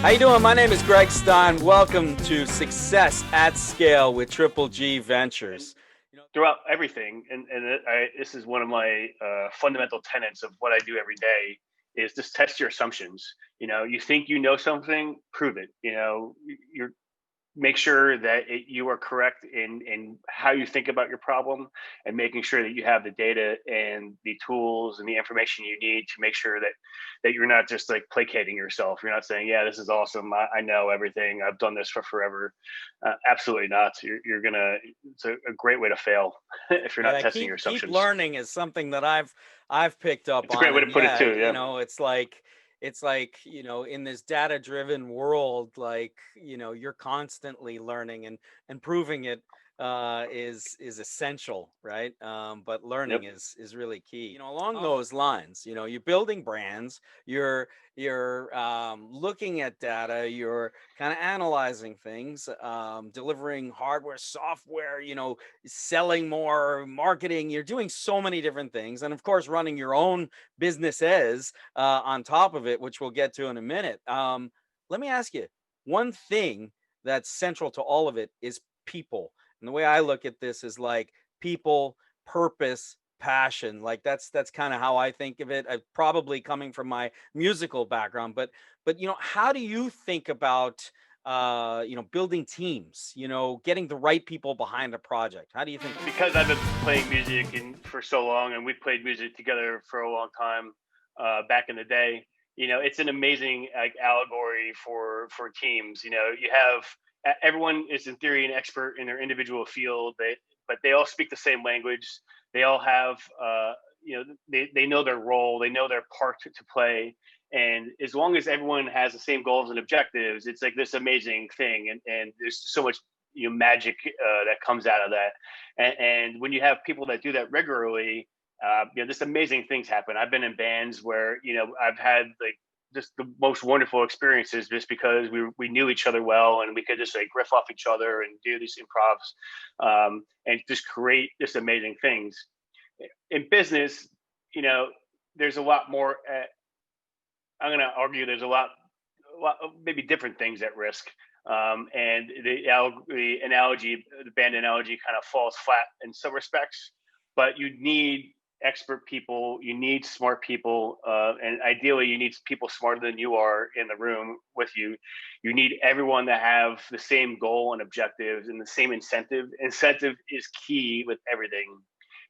How you doing? My name is Greg Stein. Welcome to Success at Scale with Triple G And Ventures. throughout everything, this is one of my fundamental tenets of what I do every day is just test your assumptions. You think you know something, prove it. You're make sure that you are correct in how you think about your problem, and making sure that you have the data and the tools and the information you need to make sure that you're not just like placating yourself. You're not saying, yeah, this is awesome, I know everything, I've done this for forever. Absolutely not. You're gonna It's a great way to fail if you're not Yeah, testing your keep assumptions. learning is something that I've picked up It's a great on, way to and put it yeah, too. Yeah. it's like in this data driven world, like you're constantly learning and proving it is essential, right? But Yep. learning is really key. Along those lines, you're building brands, you're looking at data, you're kind of analyzing things, delivering hardware, software, selling more, marketing. You're doing so many different things, and of course running your own businesses on top of it, which we'll get to in a minute. Let me ask you, one thing that's central to all of it is people. And the way I look at this is like people, purpose, passion. Like that's kind of how I think of it. Probably coming from my musical background, but how do you think about building teams, getting the right people behind a project? How do you think of Because I've been playing music for so long, and we played music together for a long time back in the day. It's an amazing like allegory for teams. You have everyone is in theory an expert in their individual field, but they all speak the same language. They all have they know their role, they know their part to play. And as long as everyone has the same goals and objectives, it's like this amazing thing. And there's so much magic that comes out of that. And when you have people that do that regularly, just amazing things happen. I've been in bands where I've had like just the most wonderful experiences, just because we knew each other well, and we could just like riff off each other and do these improvs, and just create just amazing things. In business, you know, there's a lot more. I'm going to argue there's a lot of maybe different things at risk. And the band analogy kind of falls flat in some respects, but you need expert people, you need smart people, and ideally you need people smarter than you are in the room with you. You need everyone to have the same goal and objectives and the same incentive. Incentive is key with everything.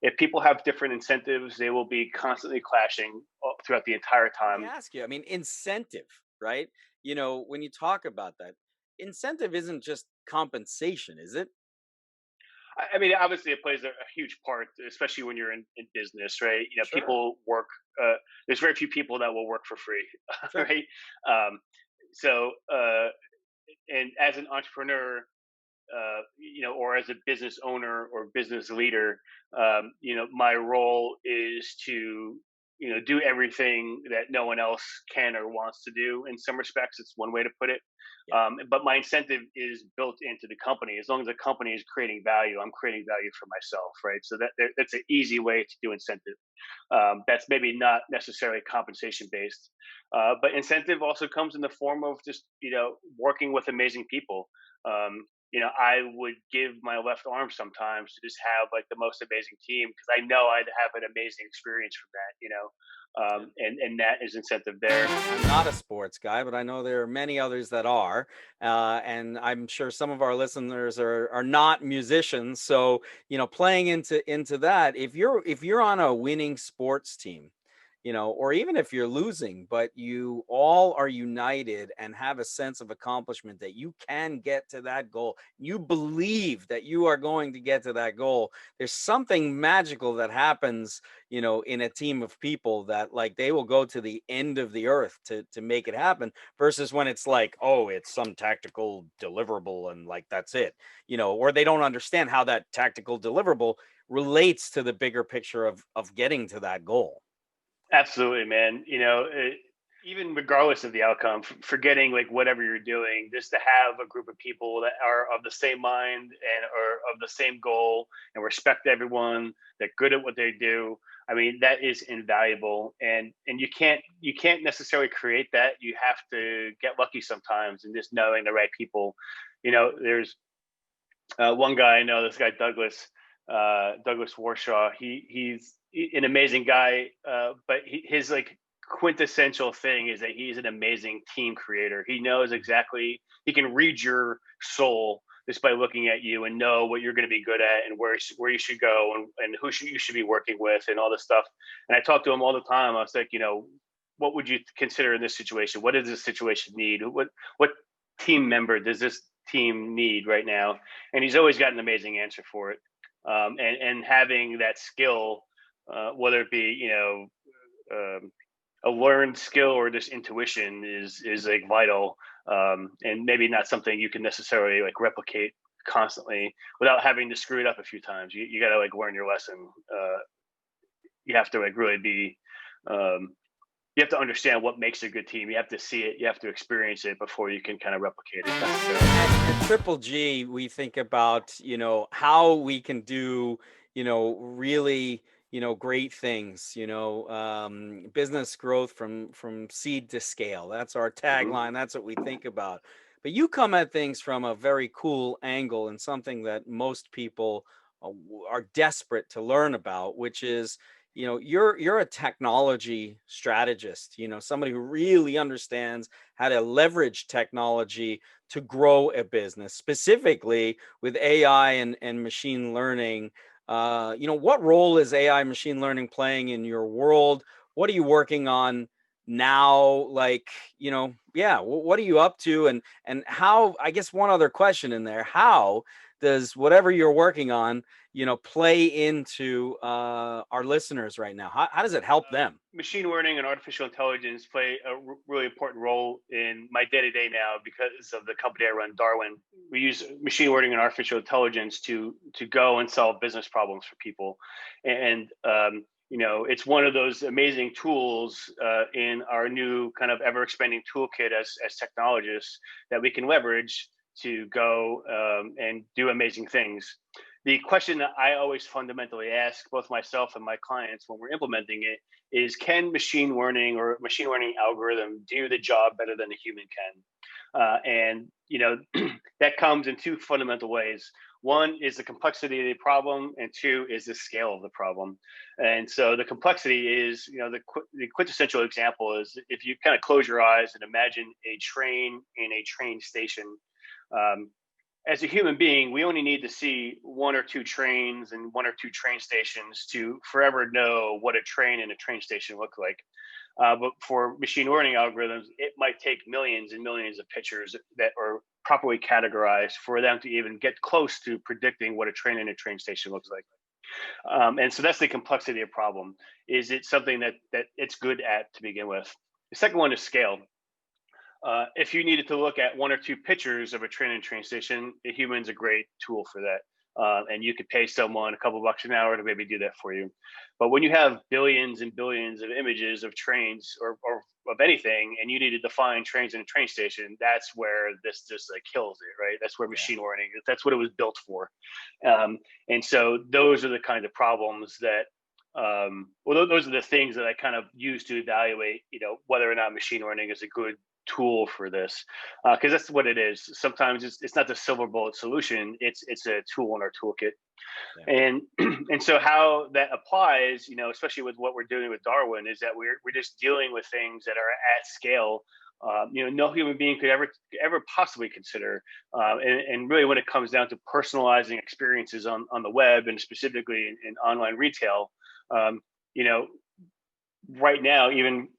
If people have different incentives, they will be constantly clashing throughout the entire Let me time. ask you, I mean, incentive, right? When you talk about that, incentive isn't just compensation, is it? I mean, obviously, it plays a huge part, especially when you're in business, right? Sure. People work. There's very few people that will work for free, Sure. right? Um, so, and as an entrepreneur, or as a business owner or business leader, my role is to, do everything that no one else can or wants to do. In some respects, it's one way to put it. Yeah. But my incentive is built into the company. As long as the company is creating value, I'm creating value for myself, right? So that's an easy way to do incentive. That's maybe not necessarily compensation based, but incentive also comes in the form of just working with amazing people. I would give my left arm sometimes to just have like the most amazing team, because I know I'd have an amazing experience from that. Yeah. And that is incentive there. I'm not a sports guy, but I know there are many others that are, and I'm sure some of our listeners are not musicians. So playing into that, if you're on a winning sports team, or even if you're losing, but you all are united and have a sense of accomplishment that you can get to that goal, you believe that you are going to get to that goal. There's something magical that happens, in a team of people, that like they will go to the end of the earth to make it happen, versus when it's like, oh, it's some tactical deliverable and like that's it, or they don't understand how that tactical deliverable relates to the bigger picture of getting to that goal. Absolutely, man. Even regardless of the outcome, forgetting like whatever you're doing, just to have a group of people that are of the same mind and are of the same goal and respect everyone, they're good at what they do. I mean, that is invaluable, and you can't necessarily create that. You have to get lucky sometimes, and just knowing the right people. There's one guy I know, this guy Douglas Warshaw. He's an amazing guy, but his like quintessential thing is that he's an amazing team creator. He knows exactly, he can read your soul just by looking at you and know what you're going to be good at and where you should go and you should be working with and all this stuff. And I talk to him all the time. I was like, what would you consider in this situation? What does this situation need? What team member does this team need right now? And he's always got an amazing answer for it. And having that skill, whether it be a learned skill or just intuition, is like vital, and maybe not something you can necessarily like replicate constantly without having to screw it up a few times. You got to like learn your lesson. You have to like really be. You have to understand what makes a good team. You have to see it. You have to experience it before you can kind of replicate it necessarily. At Triple G, we think about, how we can do, really, great things, business growth from seed to scale. That's our tagline. That's what we think about. But you come at things from a very cool angle and something that most people are desperate to learn about, which is, you're a technology strategist, somebody who really understands how to leverage technology to grow a business, specifically with AI and machine learning. What role is AI machine learning playing in your world? What are you working on now? Like, what are you up to? And how, I guess one other question in there, how does whatever you're working on, play into our listeners right now? How does it help them? Machine learning and artificial intelligence play a really important role in my day-to-day now because of the company I run, DAR.WIN. We use machine learning and artificial intelligence to go and solve business problems for people. And it's one of those amazing tools in our new kind of ever-expanding toolkit as technologists that we can leverage to go and do amazing things. The question that I always fundamentally ask both myself and my clients when we're implementing it is, can machine learning or machine learning algorithm do the job better than a human can? And that comes in two fundamental ways. One is the complexity of the problem, and two is the scale of the problem. And so the complexity is, the quintessential example is if you kind of close your eyes and imagine a train in a train station. As a human being, we only need to see one or two trains and one or two train stations to forever know what a train and a train station look like. But for machine learning algorithms, it might take millions and millions of pictures that are properly categorized for them to even get close to predicting what a train and a train station looks like. And so that's the complexity of the problem. Is it something that it's good at to begin with? The second one is scale. If you needed to look at one or two pictures of a train and train station, a human's a great tool for that. And you could pay someone a couple bucks an hour to maybe do that for you. But when you have billions and billions of images of trains or of anything, and you need to define trains in a train station, that's where this just like kills it, right? That's where machine learning, that's what it was built for. And so those are the kinds of problems that, those are the things that I kind of use to evaluate, whether or not machine learning is a good tool for this, because that's what it is. Sometimes it's not the silver bullet solution, it's a tool in our toolkit. And so how that applies, especially with what we're doing with DAR.WIN, is that we're just dealing with things that are at scale, no human being could ever possibly consider. And really, when it comes down to personalizing experiences on the web, and specifically in online retail, right now, even,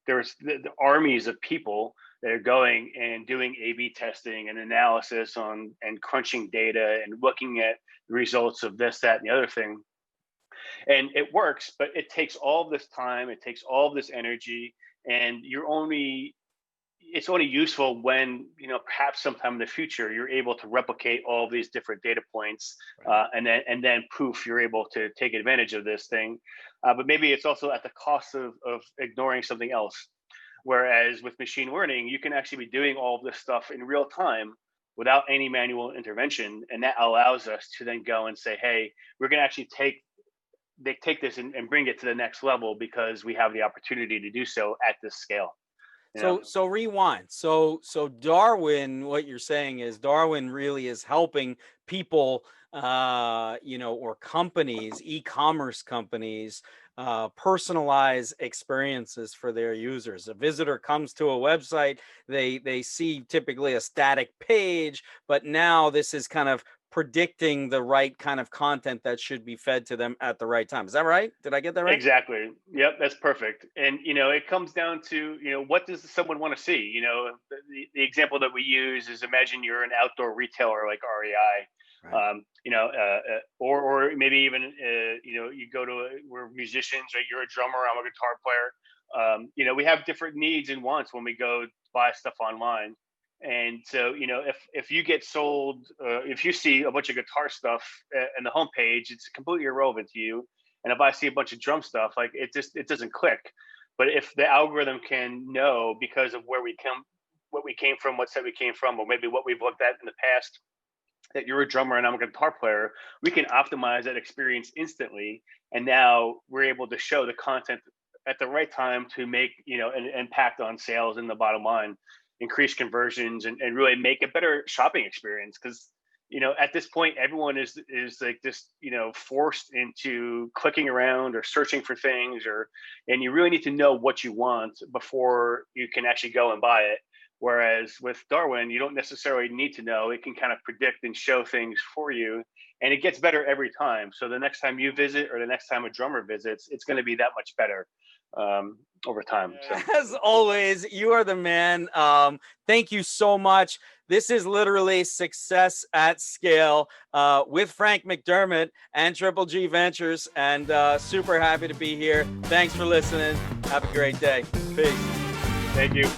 there's the armies of people that are going and doing A/B testing and analysis on and crunching data and looking at the results of this, that, and the other thing. And it works, but it takes all of this time, it takes all of this energy, and it's only useful when, perhaps sometime in the future, you're able to replicate all of these different data points, and then poof, you're able to take advantage of this thing. But maybe it's also at the cost of ignoring something else. Whereas with machine learning, you can actually be doing all of this stuff in real time without any manual intervention. And that allows us to then go and say, hey, we're going to actually take they take this and bring it to the next level because we have the opportunity to do so at this scale. So rewind. So Darwin, what you're saying is Darwin really is helping people, or companies, e-commerce companies, personalize experiences for their users. A visitor comes to a website, they see typically a static page, but now this is kind of predicting the right kind of content that should be fed to them at the right time. Is that right? Did I get that right? Exactly. Yep, that's perfect. And it comes down to what does someone want to see? The example that we use is, imagine you're an outdoor retailer like REI. Right. Or maybe even you go to we're musicians, right? You're a drummer, I'm a guitar player. We have different needs and wants when we go buy stuff online. And so, if you get sold, if you see a bunch of guitar stuff in the homepage, it's completely irrelevant to you. And if I see a bunch of drum stuff, like it doesn't click. But if the algorithm can know, because of what we came from, what set we came from, or maybe what we've looked at in the past, that you're a drummer and I'm a guitar player, we can optimize that experience instantly. And now we're able to show the content at the right time to make an impact on sales and the bottom line, increase conversions, and really make a better shopping experience. Because at this point, everyone is like this, forced into clicking around or searching for things, and you really need to know what you want before you can actually go and buy it. Whereas with Darwin, you don't necessarily need to know. It can kind of predict and show things for you, and it gets better every time. So the next time you visit, or the next time a drummer visits, it's going to be that much better over time. So. As always, you are the man. Thank you so much. This is literally success at scale with Frank McDermott and Triple G Ventures, and super happy to be here. Thanks for listening. Have a great day. Peace. Thank you.